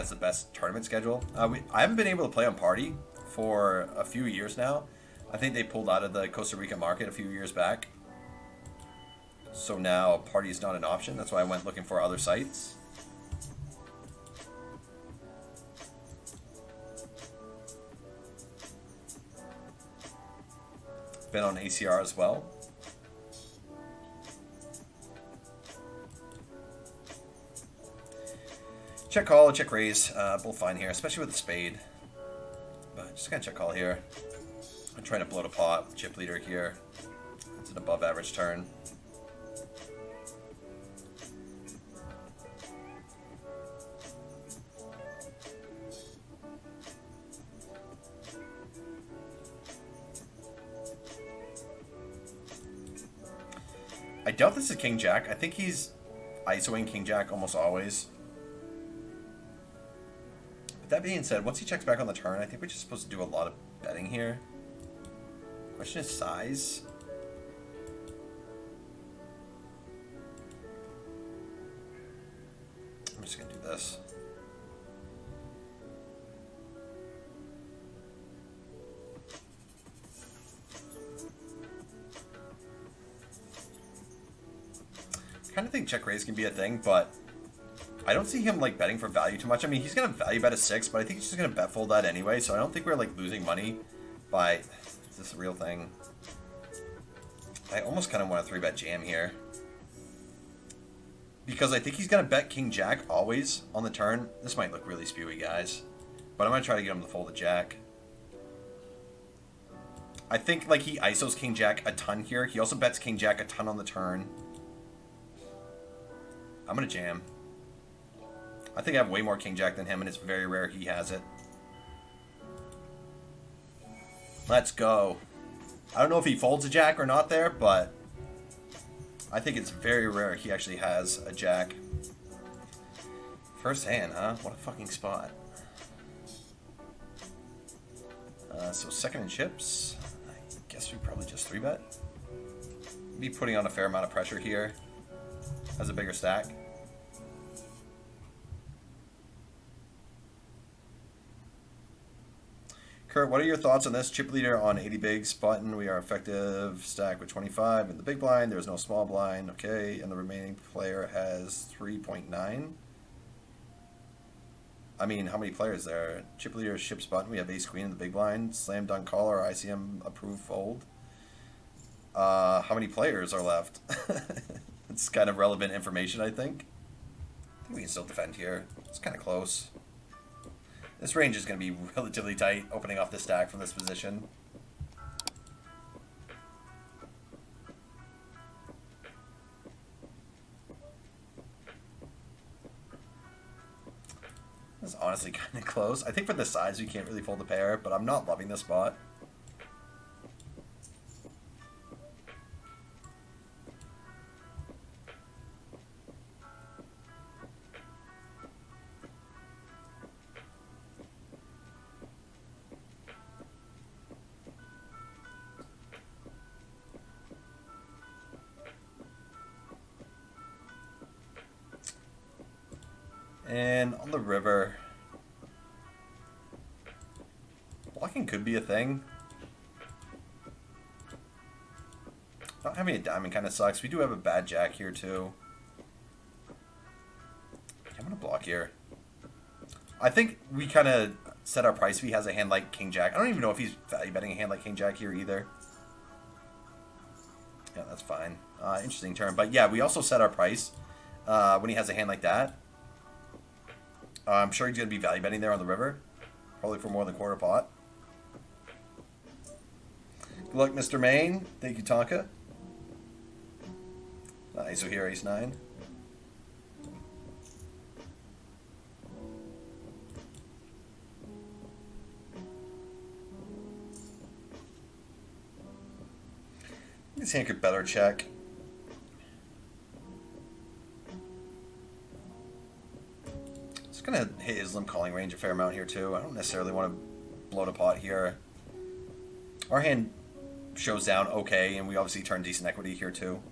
has the best tournament schedule. I haven't been able to play on Party for a few years now. I think they pulled out of the Costa Rica market a few years back. So now Party is not an option. That's why I went looking for other sites. Been on ACR as well. Check call, check raise, both fine here, especially with the spade. But just gonna check call here. I'm trying to bloat a pot with chip leader here. It's an above average turn. I doubt this is King Jack. I think he's ISOing King Jack almost always. But that being said, once he checks back on the turn, I think we're just supposed to do a lot of betting here. Question is size. I'm just going to do this. I kind of think check raise can be a thing, but I don't see him like betting for value too much. I mean, he's going to value bet a 6, but I think he's just going to bet fold that anyway, so I don't think we're like losing money by... Is this a real thing? I almost kind of want to 3-bet jam here. Because I think he's going to bet King Jack always on the turn. This might look really spewy, guys. But I'm going to try to get him to fold a Jack. I think like he ISOs King Jack a ton here. He also bets King Jack a ton on the turn. I'm going to jam. I think I have way more King Jack than him, and it's very rare he has it. Let's go. I don't know if he folds a Jack or not there, but I think it's very rare he actually has a Jack. First hand, huh? What a fucking spot. So second in chips. I guess we probably just 3-bet. Be putting on a fair amount of pressure here. Has a bigger stack. Kurt, what are your thoughts on this? Chip leader on 80 bigs button. We are effective stack with 25 in the big blind. There's no small blind. Okay, and the remaining player has 3.9. I mean, how many players there? Chip leader ships button. We have ace queen in the big blind. Slam dunk caller. ICM approved fold. How many players are left? It's kind of relevant information, I think. I think we can still defend here. It's kind of close. This range is going to be relatively tight, opening off the stack from this position. This is honestly kind of close. I think for the size, we can't really fold a pair, but I'm not loving this spot. And on the river, blocking could be a thing. Not having a diamond kind of sucks. We do have a bad jack here too. I'm going to block here. I think we kind of set our price if he has a hand like King Jack. I don't even know if he's value betting a hand like King Jack here either. Yeah, that's fine. Interesting turn. But yeah, we also set our price when he has a hand like that. I'm sure he's going to be value betting there on the river. Probably for more than quarter pot. Good luck, Mr. Main. Thank you, Tonka. Nice. So here, ace 9. This hand could better check. Gonna hit his limp calling range a fair amount here too. I don't necessarily want to bloat a pot here. Our hand shows down okay, and we obviously turn decent equity here too.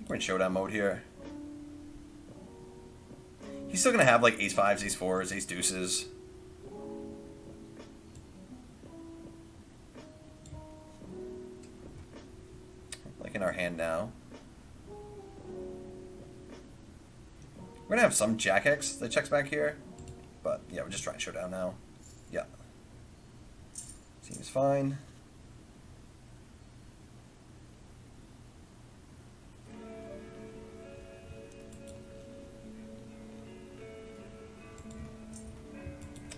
We're in showdown mode here. He's still going to have like ace fives, ace fours, ace deuces. Like in our hand now. We're going to have some jack X that checks back here. But yeah, we're just trying to show down now. Yeah. Seems fine.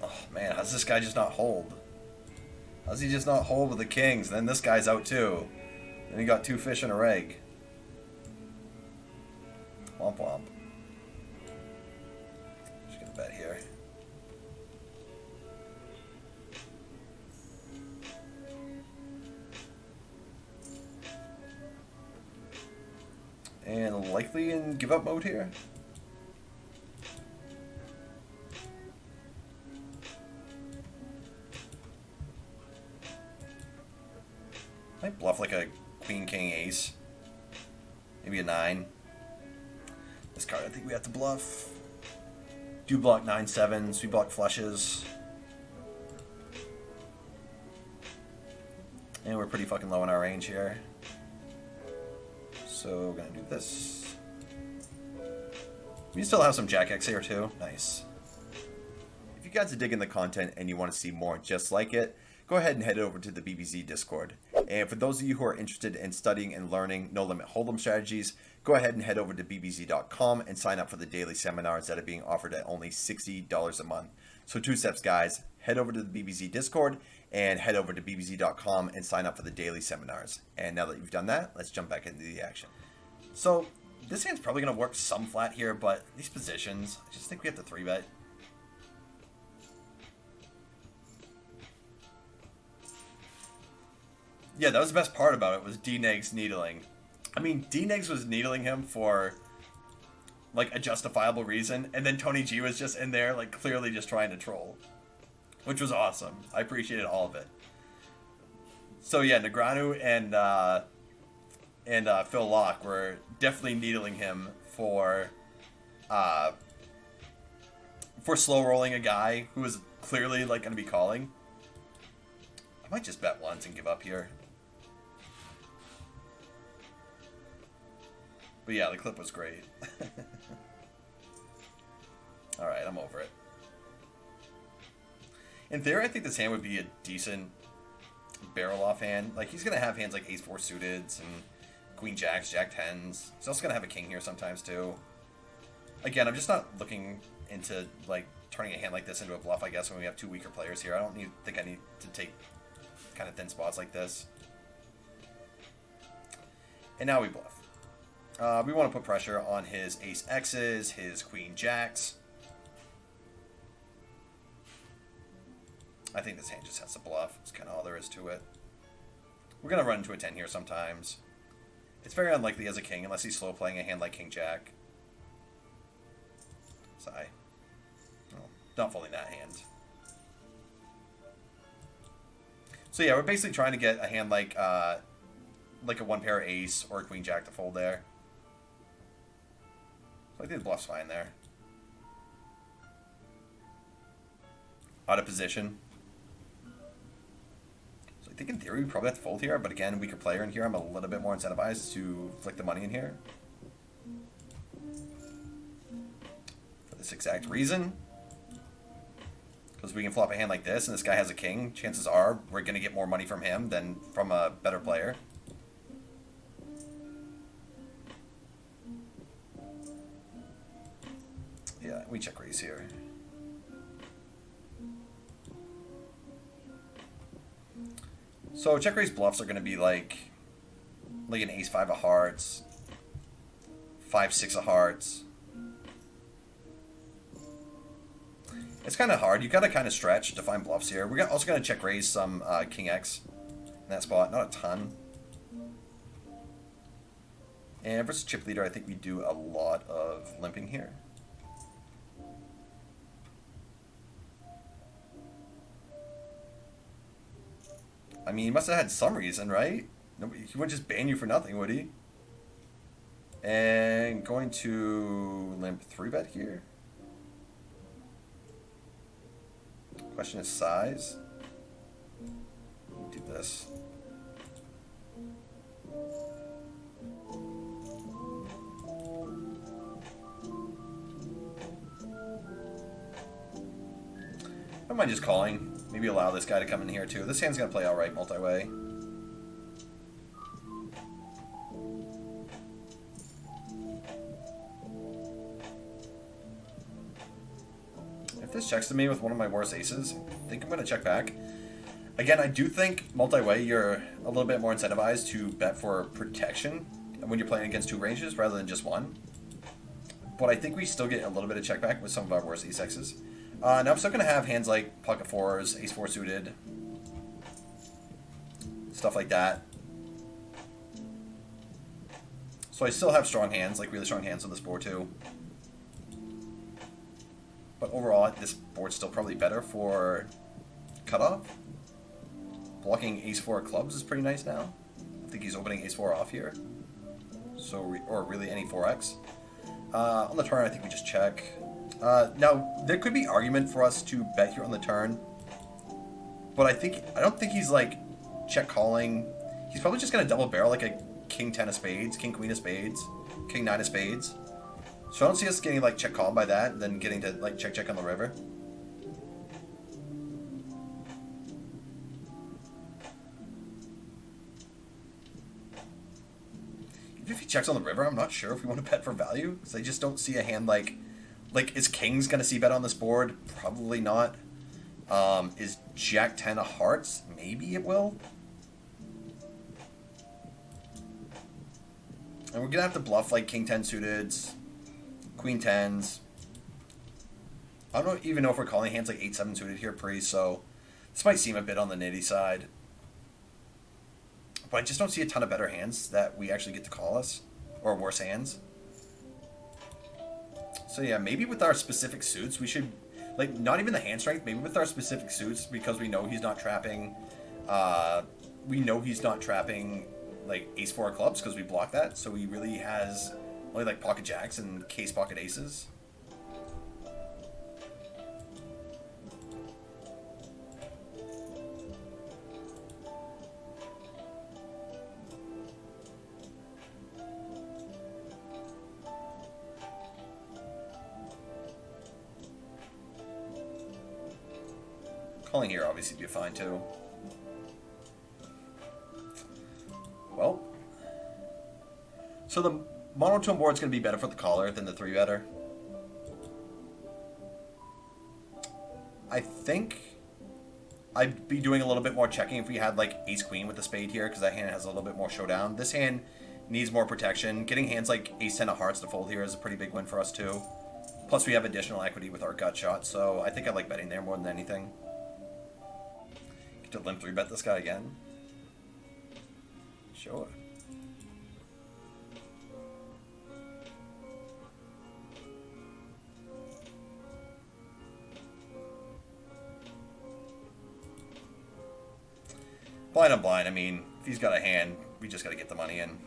Oh man, how's this guy just not hold? How's he just not hold with the kings? And then this guy's out too. Then he got two fish and a reg. Womp womp. Just gonna bet here. And likely in give up mode here. Might bluff like a queen, king, ace. Maybe a 9. This card I think we have to bluff. Do block 9-7s, we block flushes. And we're pretty fucking low in our range here. So we're gonna do this. We still have some jack X here too. Nice. If you guys are digging the content and you want to see more just like it, go ahead and head over to the BBZ Discord. And for those of you who are interested in studying and learning no limit hold'em strategies, go ahead and head over to bbz.com and sign up for the daily seminars that are being offered at only $60 a month. So 2 steps, guys. Head over to the BBZ Discord and head over to bbz.com and sign up for the daily seminars. And now that you've done that, let's jump back into the action. So this hand's probably going to work some flat here, but these positions, I just think we have to 3-bet. Yeah, that was the best part about it, was D-Negs needling. I mean, D-Negs was needling him for, like, a justifiable reason, and then Tony G was just in there, like, clearly just trying to troll. Which was awesome. I appreciated all of it. So, yeah, Negreanu and Phil Locke were definitely needling him for slow rolling a guy who was clearly, like, going to be calling. I might just bet once and give up here. But yeah, the clip was great. Alright, I'm over it. In theory, I think this hand would be a decent barrel off hand. Like, he's going to have hands like ace-4 suiteds and queen jacks, jack tens. He's also going to have a king here sometimes, too. Again, I'm just not looking into, like, turning a hand like this into a bluff, I guess, when we have 2 weaker players here. I don't think I need to take kind of thin spots like this. And now we bluff. We want to put pressure on his ace X's, his queen jacks. I think this hand just has to bluff. It's kind of all there is to it. We're going to run into a 10 here sometimes. It's very unlikely as a king, unless he's slow playing a hand like king jack. Sigh. Oh, not folding that hand. So yeah, we're basically trying to get a hand like a 1-pair ace or a queen jack to fold there. So I think the bluff's fine there. Out of position. So I think in theory we probably have to fold here, but again, weaker player in here, I'm a little bit more incentivized to flick the money in here. For this exact reason. Because we can flop a hand like this, and this guy has a king. Chances are we're going to get more money from him than from a better player. Yeah, we check raise here. So check raise bluffs are going to be like an ace-5 of hearts, 5-6 of hearts. It's kind of hard. You got to kind of stretch to find bluffs here. We're also going to check raise some king X in that spot. Not a ton. And versus chip leader, I think we do a lot of limping here. I mean, he must have had some reason, right? Nobody, he wouldn't just ban you for nothing, would he? And going to limp 3-bet here. Question is size. Do this. I don't mind just calling. Maybe allow this guy to come in here too. This hand's gonna play alright multi-way. If this checks to me with one of my worst aces, I think I'm gonna check back. Again, I do think multi-way you're a little bit more incentivized to bet for protection when you're playing against two ranges rather than just one. But I think we still get a little bit of check back with some of our worst ace-x's. Now I'm still going to have hands like pocket fours, ace four suited, stuff like that. So I still have strong hands, like really strong hands on this board too. But overall, this board's still probably better for cutoff. Blocking ace four clubs is pretty nice now. I think he's opening ace four off here. So, or really any 4x. On the turn, I think we just check. Now, there could be argument for us to bet here on the turn, but I don't think he's like check calling. He's probably just gonna double barrel like a king 10 of spades, king queen of spades, king 9 of spades. So I don't see us getting like check called by that, and then getting to like check on the river. Even if he checks on the river, I'm not sure if we want to bet for value, because I just don't see a hand like is king's gonna see bet on this board? Probably not. Is jack 10 of hearts? Maybe it will. And we're gonna have to bluff like king 10 suiteds, queen 10s. I don't even know if we're calling hands like 8-7 suited here pre, so this might seem a bit on the nitty side. But I just don't see a ton of better hands that we actually get to call us, or worse hands. So yeah, maybe with our specific suits, we should, like, not even the hand strength, maybe with our specific suits, because we know he's not trapping, like, ace four clubs, because we block that, so he really has only, like, pocket jacks and case pocket aces. Calling here obviously would be fine too. Well, so the monotone board's going to be better for the caller than the 3-better. I think I'd be doing a little bit more checking if we had like ace queen with the spade here, because that hand has a little bit more showdown. This hand needs more protection. Getting hands like ace 10 of hearts to fold here is a pretty big win for us too. Plus we have additional equity with our gut shot, so I think I like betting there more than anything. Get to limp 3-bet this guy again. Sure. Blind on blind, I mean, if he's got a hand, we just got to get the money in.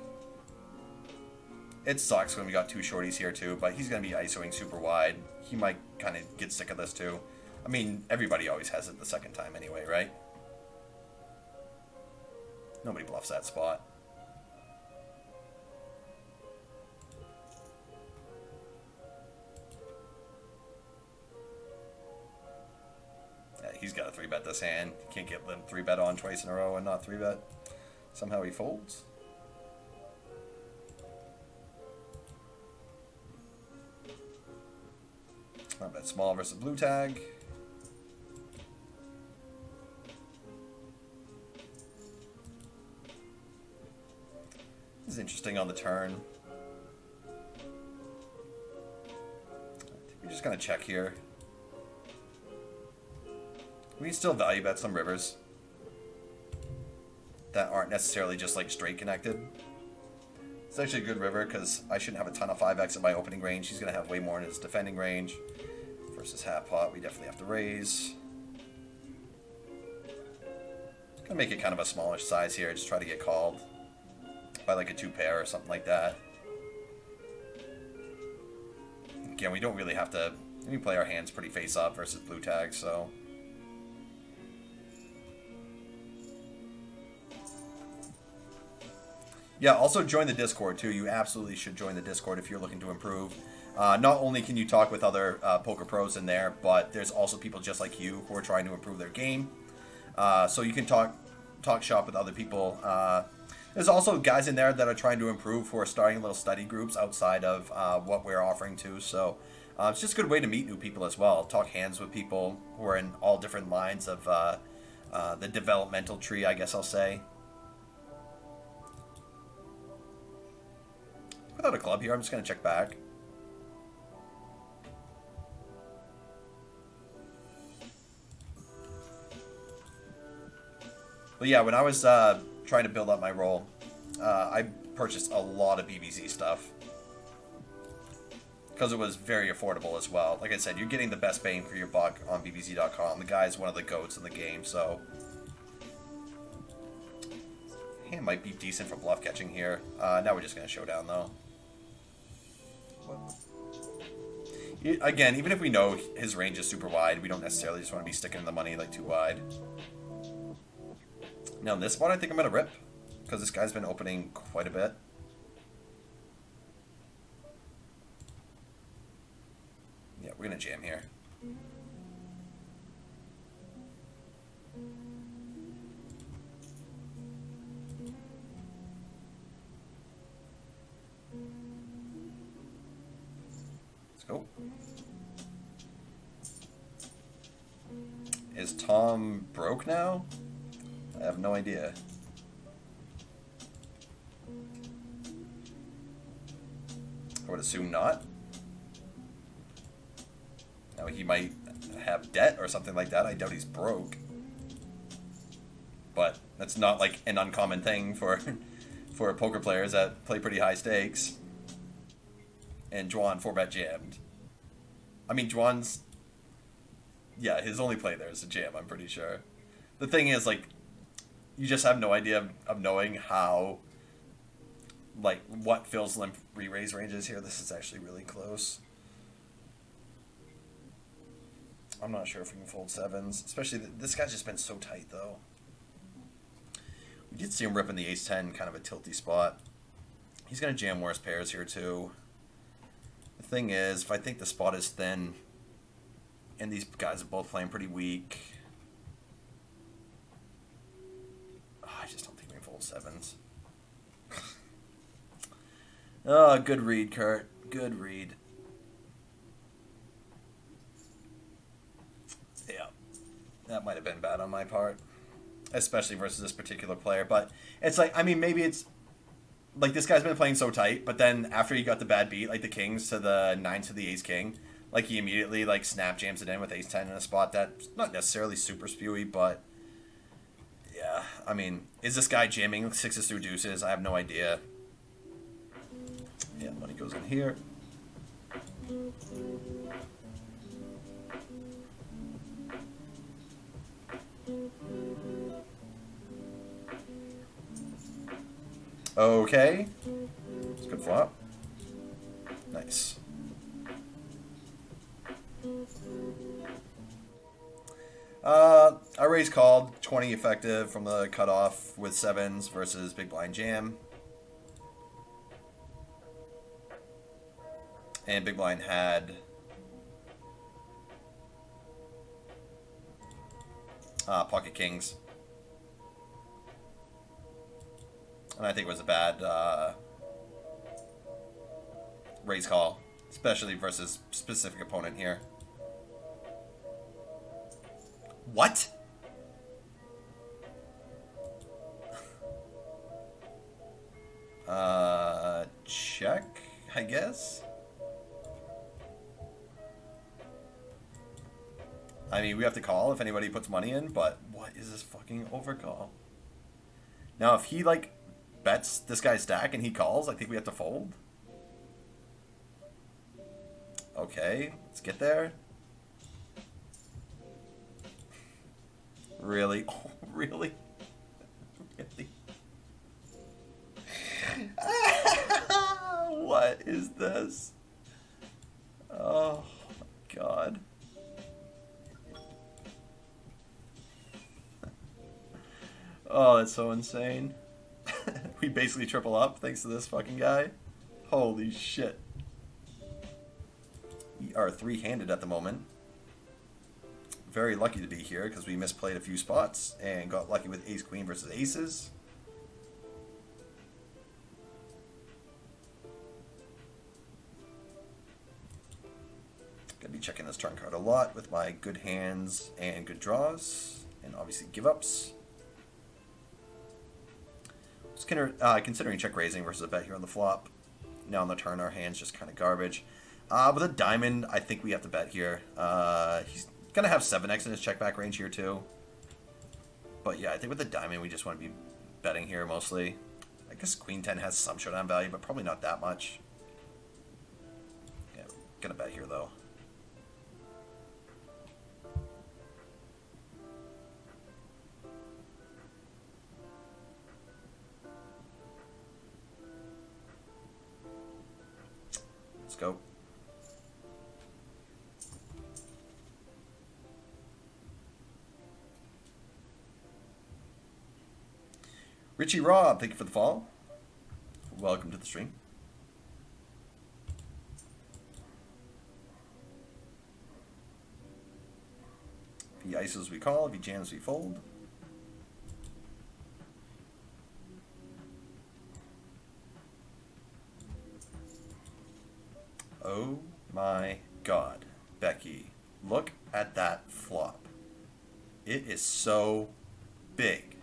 It sucks when we got two shorties here too, but he's going to be ISOing super wide. He might kind of get sick of this too. I mean, everybody always has it the second time anyway, right? Nobody bluffs that spot. Yeah, he's got to 3-bet this hand. He can't get limp 3-bet on twice in a row and not 3-bet. Somehow he folds. Not bet small versus blue tag. This is interesting on the turn. We're just gonna check here. We can still value bet some rivers that aren't necessarily just like straight connected. It's actually a good river because I shouldn't have a ton of 5x in my opening range. He's gonna have way more in his defending range. Versus half pot, we definitely have to raise. Gonna make it kind of a smallish size here, just try to get called by like a 2-pair or something like that. Again, we don't really have to, we play our hands pretty face up versus blue tag, so Yeah, also join the Discord too. You absolutely should join the Discord if you're looking to improve. Not only can you talk with other poker pros in there, but there's also people just like you who are trying to improve their game. So you can talk shop with other people. There's also guys in there that are trying to improve who are starting little study groups outside of what we're offering too. So it's just a good way to meet new people as well. Talk hands with people who are in all different lines of the developmental tree, I guess I'll say. Without a club here, I'm just going to check back. But yeah, when I was trying to build up my role, I purchased a lot of BBZ stuff. Because it was very affordable as well. Like I said, you're getting the best bang for your buck on BBZ.com. The guy is one of the GOATs in the game, so... Hand might be decent for bluff catching here. Now we're just going to showdown, though. Again, even if we know his range is super wide, we don't necessarily just want to be sticking the money like too wide. Now in this spot, I think I'm going to rip, because this guy's been opening quite a bit. Yeah, we're going to jam here. Let's go. Is Tom broke now? I have no idea. I would assume not. Now he might have debt or something like that. I doubt he's broke. But that's not like an uncommon thing for for poker players that play pretty high stakes. And Juan 4-bet jammed. I mean, Juan's... Yeah, his only play there is a jam, I'm pretty sure. The thing is, like, you just have no idea of knowing how, like, what Phil's limp re-raise range is here. This is actually really close. I'm not sure if we can fold sevens. Especially, this guy's just been so tight, though. We did see him ripping the ace-10, kind of a tilty spot. He's going to jam worse pairs here, too. The thing is, if I think the spot is thin, and these guys are both playing pretty weak, I just don't think we can fold sevens. Oh, good read, Kurt. Good read. Yeah, that might have been bad on my part, especially versus this particular player. But it's like, I mean, maybe it's like this guy's been playing so tight, but then after he got the bad beat, like the kings to the nines to the ace king, like he immediately like snap jams it in with ace 10 in a spot that's not necessarily super spewy, but yeah, I mean, is this guy jamming sixes through deuces? I have no idea. Yeah, money goes in here. Okay. It's a good flop. Nice. I raise called 20 effective from the cutoff with sevens versus big blind jam. And big blind had pocket kings. And I think it was a bad raise call, especially versus specific opponent here. What? Check, I guess. I mean, we have to call if anybody puts money in, but what is this fucking overcall? Now, if he, like, bets this guy's stack and he calls, I think we have to fold. Okay, let's get there. Really? Oh, really? Really? What is this? Oh, my God. Oh, that's so insane. We basically triple up thanks to this fucking guy. Holy shit. We are three-handed at the moment. Very lucky to be here because we misplayed a few spots and got lucky with ace-queen versus aces. Gonna be checking this turn card a lot with my good hands and good draws, and obviously give-ups. Considering check raising versus a bet here on the flop. Now on the turn, our hand's just kind of garbage. With a diamond, I think we have to bet here. He's gonna have 7x in his check back range here too. But yeah, I think with the diamond, we just want to be betting here mostly. I guess queen 10 has some showdown value, but probably not that much. Yeah, gonna bet here though. Let's go. Richie Rob, thank you for the follow. Welcome to the stream. If he ices, we call. If he jams, we fold. Oh my god, Becky, look at that flop. It is so big.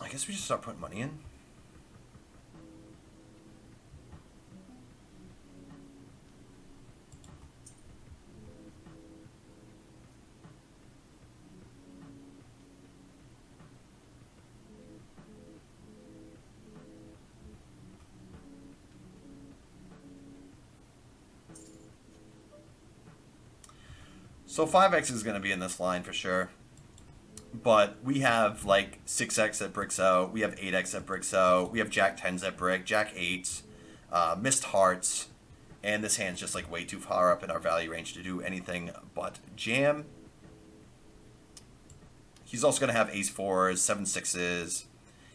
I guess we just start putting money in. So 5x is going to be in this line for sure. But we have like 6x that bricks out. We have 8x that bricks out. We have jack 10s that brick, jack 8s, missed hearts. And this hand's just like way too far up in our value range to do anything but jam. He's also going to have ace 4s, 7-6s.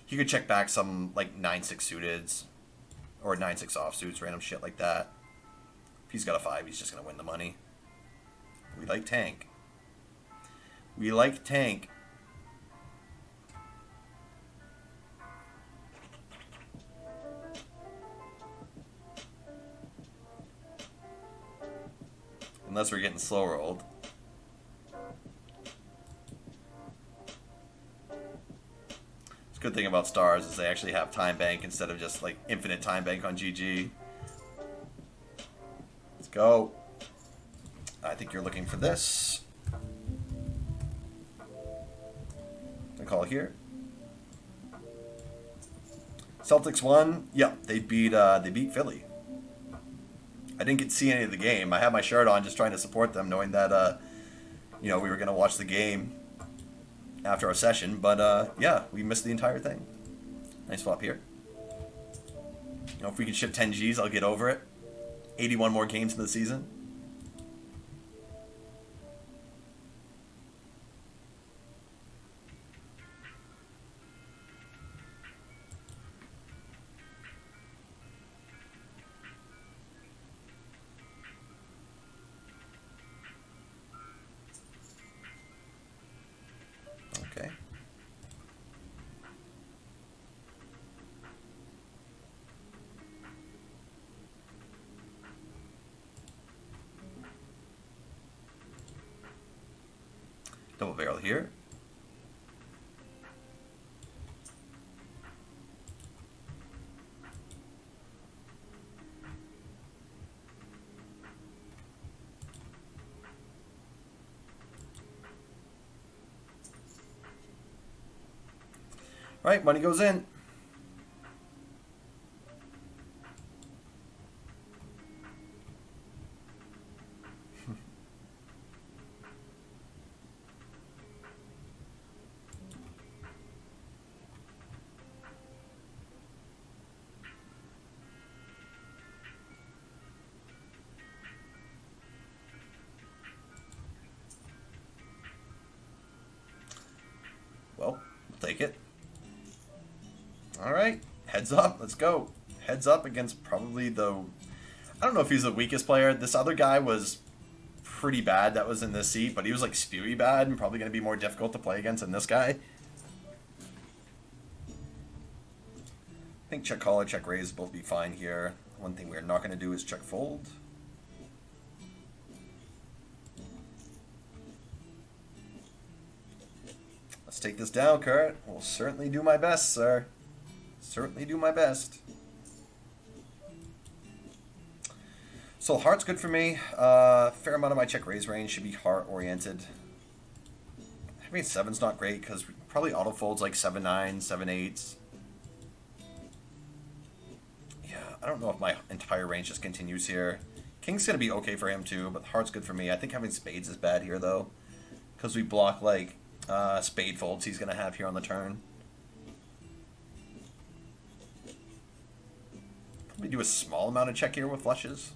He could check back some like 9-6 suiteds or 9-6 offsuits, random shit like that. If he's got a 5, he's just going to win the money. We like tank. We like tank. Unless we're getting slow rolled. The good thing about stars is they actually have time bank instead of just like infinite time bank on GG. Let's go. I think you're looking for this. I call here. Celtics won. Yep, they beat Philly. I didn't get to see any of the game. I had my shirt on just trying to support them, knowing that we were going to watch the game after our session. But yeah, we missed the entire thing. Nice flop here. If we can ship 10 Gs, I'll get over it. 81 more games in the season. Okay. Double barrel here. All right, money goes in. Alright, heads up, let's go. Heads up against probably the... I don't know if he's the weakest player. This other guy was pretty bad that was in this seat, but he was like spewy bad and probably going to be more difficult to play against than this guy. I think check call or check raise both be fine here. One thing we're not going to do is check fold. Let's take this down, Kurt. Will certainly do my best, sir. Certainly do my best. So heart's good for me. Fair amount of my check raise range should be heart oriented. Having 7's not great because probably auto folds like 7-9, 7-8s. Yeah, I don't know if my entire range just continues here. King's gonna be okay for him too, but heart's good for me. I think having spades is bad here though, because we block like spade folds he's gonna have here on the turn. Probably do a small amount of check here with flushes.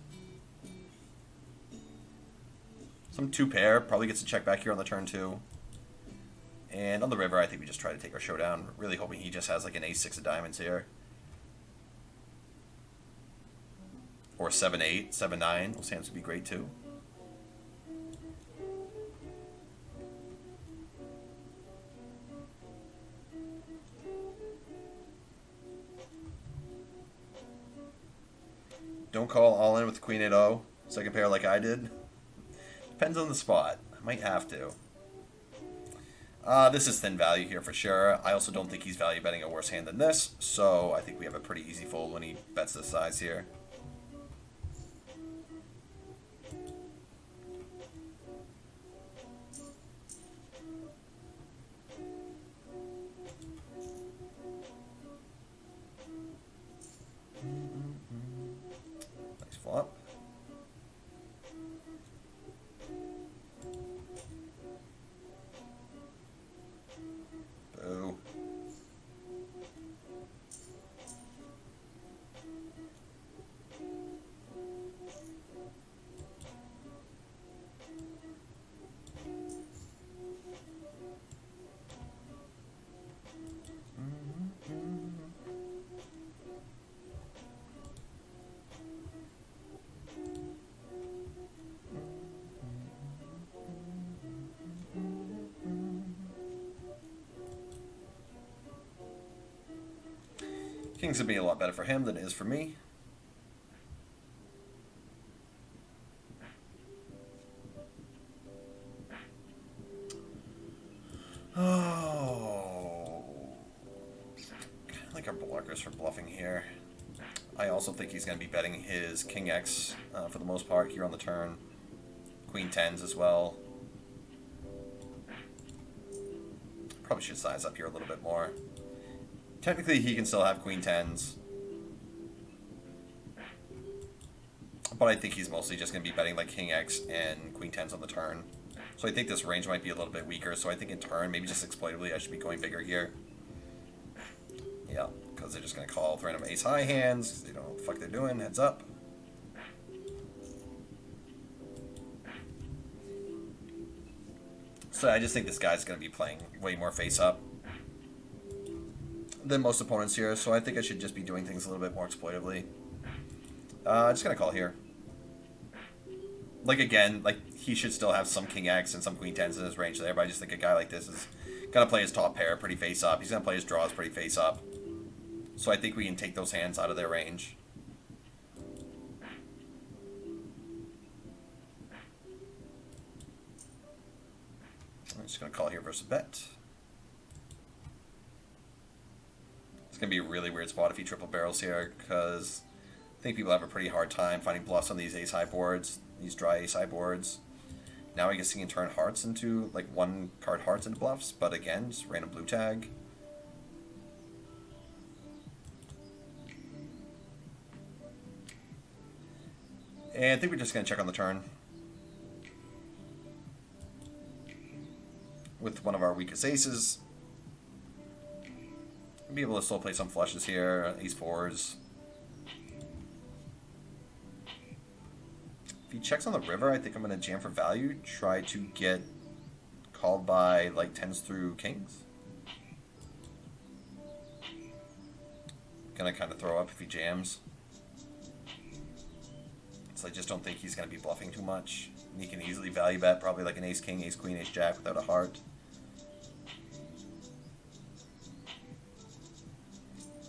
Some 2-pair, probably gets a check back here on the turn too. And on the river, I think we just try to take our showdown. Really hoping he just has like an ace-6 of diamonds here. Or 7-8, 7-9, those hands would be great too. Don't call all in with Queen 8-0, second pair like I did. Depends on the spot. I might have to. This is thin value here for sure. I also don't think he's value betting a worse hand than this, so I think we have a pretty easy fold when he bets this size here. Nice flop. Boo. King's gonna be a lot better for him than it is for me. Oh, kind of like our blockers for bluffing here. I also think he's going to be betting his King X for the most part here on the turn. Queen 10s as well. Probably should size up here a little bit more. Technically, he can still have Queen 10s. But I think he's mostly just going to be betting like King X and Queen 10s on the turn. So I think this range might be a little bit weaker. So I think in turn, maybe just exploitably, I should be going bigger here. Yeah, because they're just going to call with random ace-high hands. They don't know what the fuck they're doing. Heads up. So I just think this guy's going to be playing way more face-up than most opponents here. So I think I should just be doing things a little bit more exploitably. Just going to call here. Like, again, like, he should still have some King X and some Queen 10s in his range there, but I just think a guy like this is going to play his top pair pretty face-up. He's going to play his draws pretty face-up. So I think we can take those hands out of their range. I'm just going to call here versus bet. It's going to be a really weird spot if he triple barrels here, because I think people have a pretty hard time finding bluffs on these ace-high boards, these dry ace-high boards. Now I guess he can turn hearts into, like, one card hearts into bluffs, but again, just random blue tag. And I think we're just going to check on the turn with one of our weakest aces. Be able to still play some flushes here, ace-4s. If he checks on the river, I think I'm going to jam for value, try to get called by like 10s through kings. Gonna kind of throw up if he jams. So I just don't think he's gonna be bluffing too much. And he can easily value bet probably like an ace king, ace queen, ace jack without a heart.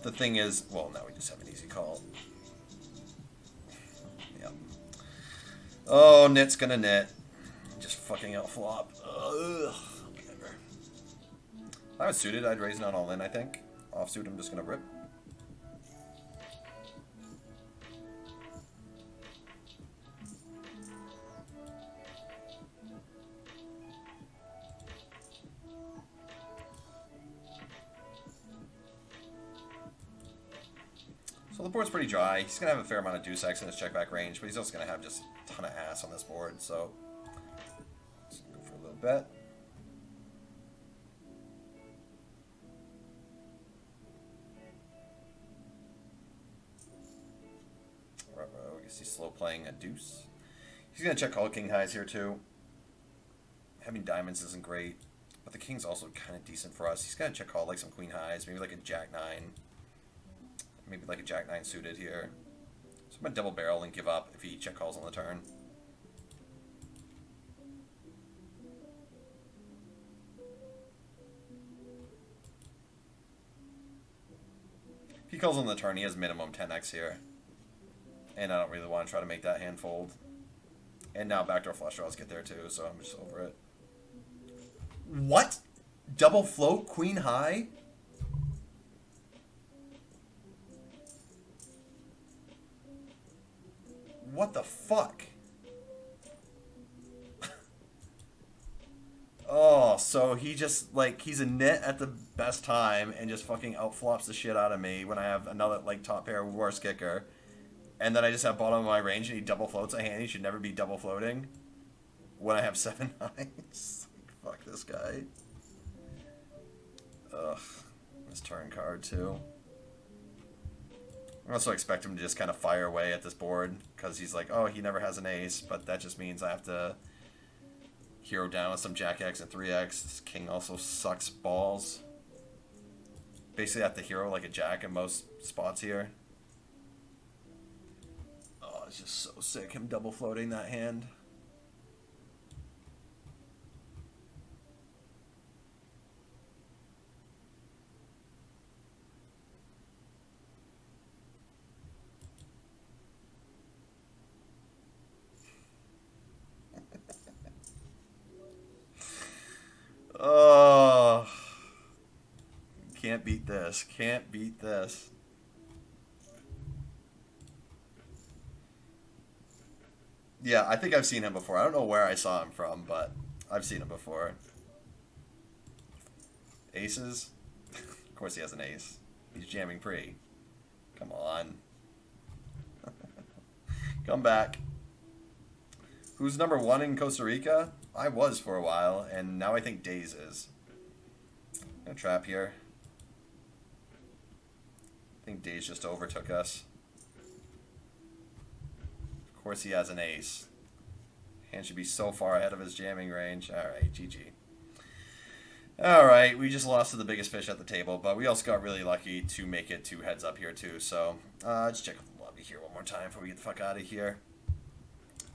The thing is, well, now we just have an easy call. Yep. Oh, nit's gonna nit. Just fucking out flop. Ugh. Whatever. If I was suited, I'd raise not all in, I think. Offsuit, I'm just gonna rip. So the board's pretty dry. He's going to have a fair amount of deuce X in his check back range, but he's also going to have just a ton of ass on this board, so let's go for a little bet. I guess he's slow playing a deuce. He's going to check all king highs here too. Having diamonds isn't great, but the king's also kind of decent for us. He's going to check call like some queen highs, maybe like a jack nine. Maybe like a jack nine suited here. So I'm going to double barrel and give up if he check calls on the turn. If he calls on the turn, he has minimum 10x here. And I don't really want to try to make that hand fold. And now backdoor flush draws get there too, so I'm just over it. What? Double float, queen high? What the fuck? Oh, so he just, like, he's a nit at the best time and just fucking outflops the shit out of me when I have another, like, top pair worst kicker. And then I just have bottom of my range and he double floats a hand. He should never be double floating when I have 7 nines. Fuck this guy. Ugh. His turn card, too. I also expect him to just kind of fire away at this board because he's like, oh, he never has an ace, but that just means I have to hero down with some jack X and 3x. This king also sucks balls. Basically, I have to hero like a jack in most spots here. Oh, it's just so sick, him double floating that hand. Oh, can't beat this. Can't beat this. Yeah, I think I've seen him before. I don't know where I saw him from, but I've seen him before. Aces? Of course he has an ace. He's jamming pre. Come on. Come back. Who's number 1 in Costa Rica? I was for a while, and now I think Days is. No trap here. I think Days just overtook us. Of course he has an ace. Hand should be so far ahead of his jamming range. Alright, GG. Alright, we just lost to the biggest fish at the table, but we also got really lucky to make it 2 heads up here too, so just check the lobby here one more time before we get the fuck out of here.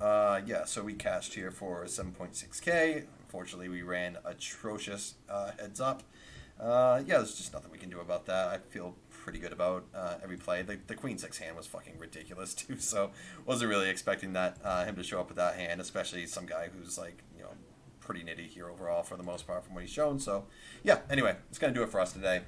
Yeah, so we cashed here for 7.6k. Unfortunately, we ran atrocious heads up. Yeah, there's just nothing we can do about that. I feel pretty good about every play. The Queen 6 hand was fucking ridiculous too, so wasn't really expecting that him to show up with that hand, especially some guy who's like, you know, pretty nitty here overall for the most part from what he's shown. So yeah, anyway, it's gonna do it for us today.